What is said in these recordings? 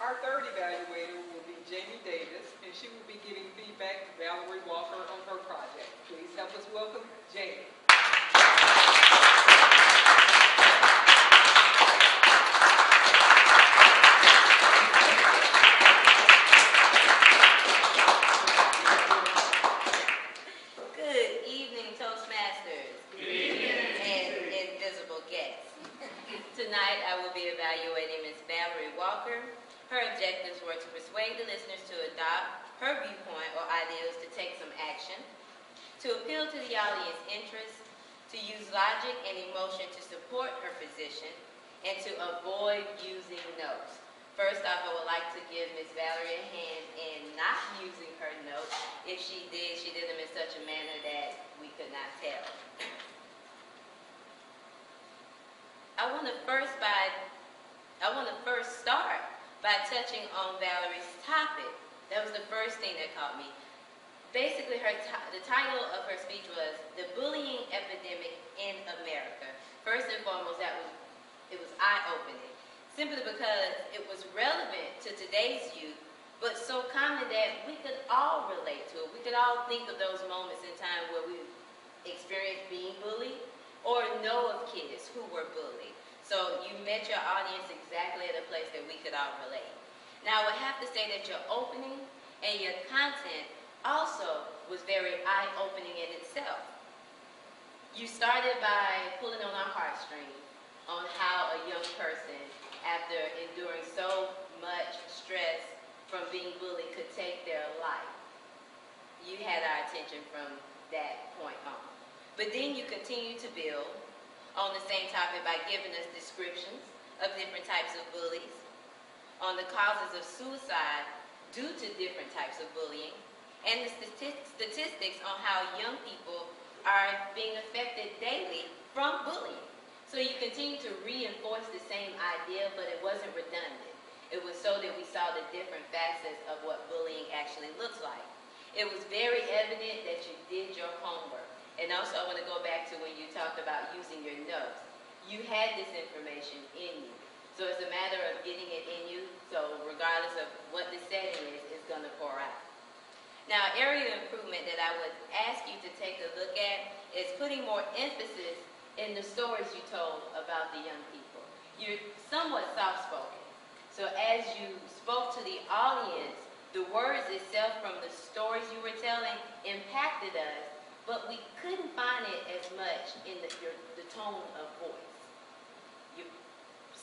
Our third evaluator will be Jamie Davis, and she will be giving feedback to Valerie Walker on her project. Please help us welcome Jamie. Good evening, Toastmasters. Good evening. And invisible guests. Tonight I will be evaluating Ms. Valerie Walker. Her objectives were to persuade the listeners to adopt her viewpoint or ideals to take some action, to appeal to the audience's interest, to use logic and emotion to support her position, and to avoid using notes. First off, I would like to give Ms. Valerie a hand in not using her notes. If she did them in such a manner that we could not tell. I want to first start by touching on Valerie's topic. That was the first thing that caught me. Basically, the title of her speech was "The Bullying Epidemic in America." First and foremost, it was eye-opening, simply because it was relevant to today's youth, but so common that we could all relate to it. We could all think of those moments in time where we experienced being bullied or know of kids who were bullied. So you met your audience exactly at a place that we could all relate. Now, I would have to say that your opening and your content also was very eye-opening in itself. You started by pulling on our heartstrings on how a young person, after enduring so much stress from being bullied, could take their life. You had our attention from that point on. But then you continued to build on the same topic by giving us descriptions of different types of bullies, on the causes of suicide due to different types of bullying, and the statistics on how young people are being affected daily from bullying. So you continue to reinforce the same idea, but it wasn't redundant. It was so that we saw the different facets of what bullying actually looks like. It was very evident that you did your homework. And also I want to go back to when you talked about using your notes. You had this information in you. So it's a matter of getting it in you, so regardless of what the setting is, it's going to pour out. Now, area of improvement that I would ask you to take a look at is putting more emphasis in the stories you told about the young people. You're somewhat soft-spoken. So as you spoke to the audience, the words itself from the stories you were telling impacted us, but we couldn't find it as much in the tone of voice.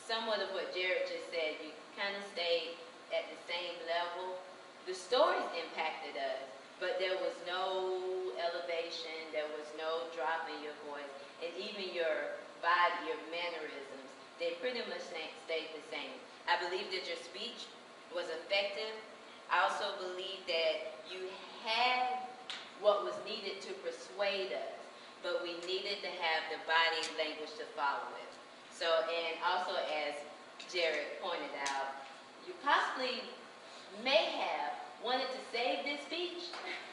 Somewhat of what Jared just said, you kind of stayed at the same level. The stories impacted us, but there was no elevation, there was no drop in your voice, and even your body, your mannerisms, they pretty much stayed the same. I believe that your speech was effective. I also believe that you had what was needed to persuade us, but we needed to have the body language to follow it. So, and also as Jared pointed out, you possibly may have wanted to save this speech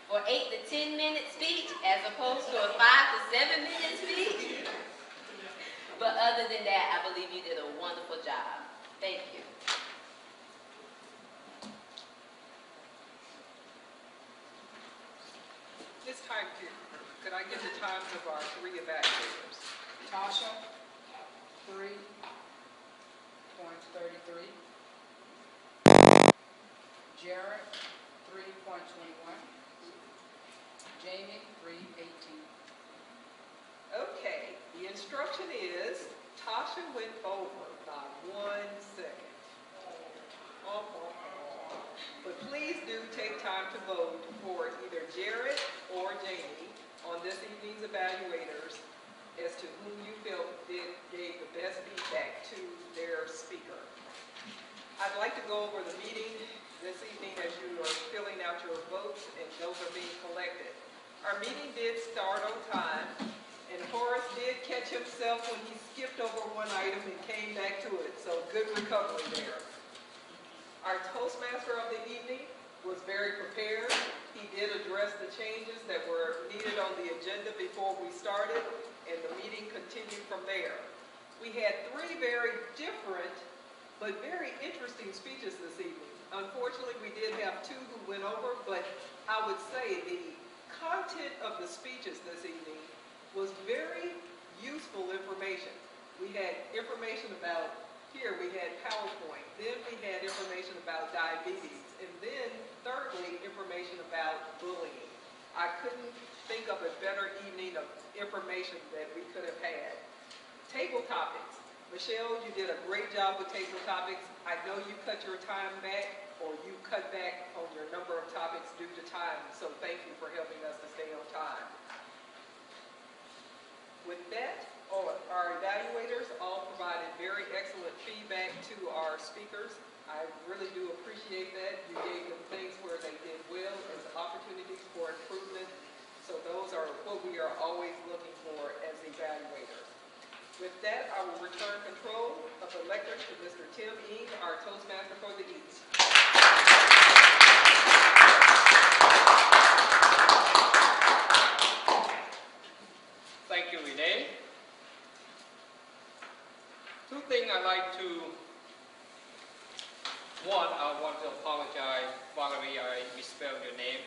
for 8 to 10 minute speech as opposed to a 5 to 7 minute speech. But other than that, I believe you did a wonderful job. Thank you. This time, could I get the times of our 3 evaluators? Tasha, 3.33. Jared, 3.21. Jamie, 3.18. Okay, the instruction is Tasha went over by 1 second. But please do take time to vote for either Jared or Jamie on this evening's evaluators as to whom you felt gave the best feedback to their speaker. I'd like to go over the meeting this evening as you are filling out your votes and those are being collected. Our meeting did start on time, and Horace did catch himself when he skipped over one item and came back to it, so good recovery there. Our Toastmaster of the evening was very prepared. He did address the changes that were needed on the agenda before we started, and the meeting continued from there. We had 3 very different but very interesting speeches this evening. unfortunately, we did have two who went over, but I would say the content of the speeches this evening was very useful information. We had information about, here we had PowerPoint, then we had information about diabetes, and then thirdly, information about bullying. I couldn't think of a better evening of information that we could have had. Table topics. Michelle, you did a great job with table topics. I know you cut your time back, or you cut back on your number of topics due to time, so thank you for helping us to stay on time. With that, our evaluators all provided very excellent feedback to our speakers. I really do appreciate that. You gave them things where they did well as opportunities for improvement. So those are what we are always looking for as evaluators. With that, I will return control of the lecture to Mr. Tim Eng, our Toastmaster for the East. Thank you, Renee. Two things I'd like to, one, I want to apologize, Valerie, I misspelled your name.